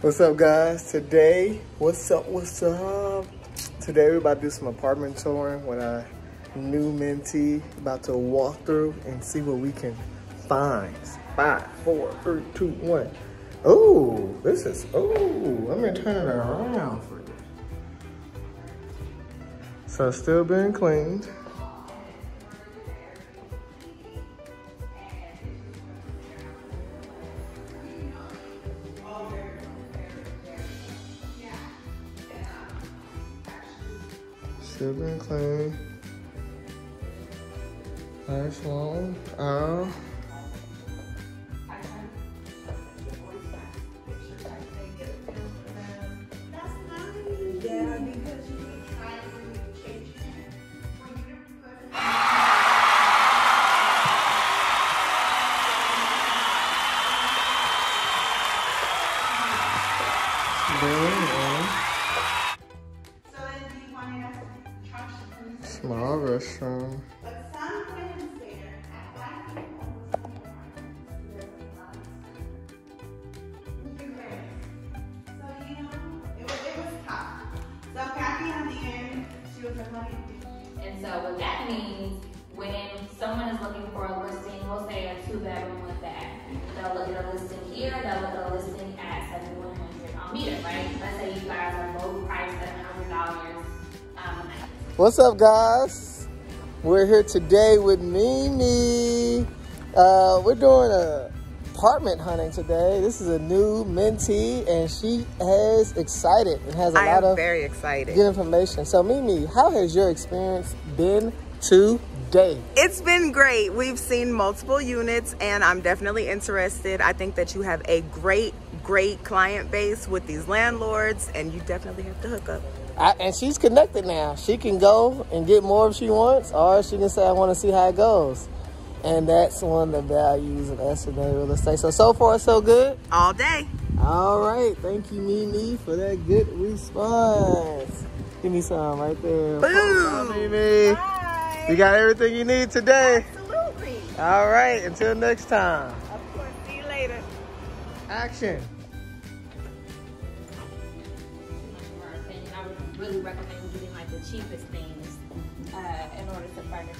What's up, guys? Today, what's up? Today we're about to do some apartment touring with our new mentee. About to walk through and see what we can find. 5, 4, 3, 2, 1. Oh, let me turn it around for you. So it's still being cleaned. Still been clean. Nice long aisle. Small restroom. And so what that means, when someone is looking for a listing, we'll say a 2-bedroom with that, they'll look at a listing here, they'll look at a listing at $7,100 on meter, right? Let's say you guys are both priced at $100 a night. What's up, guys? We're here today with Mimi. We're doing a apartment hunting today. This is a new mentee, and she is excited and has a lot of very excited. Good information. So, Mimi, how has your experience been today? It's been great. We've seen multiple units, and I'm definitely interested. I think that you have a great client base with these landlords, and you definitely have to hook up. And she's connected now. She can go and get more if she wants, or she can say, I want to see how it goes. And that's one of the values of S&A real estate. So far, so good? All day. All right. Thank you, Mimi, for that good response. Give me some right there. Boom. Mimi. Bye. You got everything you need today? Absolutely. All right. Until next time. Of course. See you later. Action. I would really recommend getting like the cheapest things in order to furnish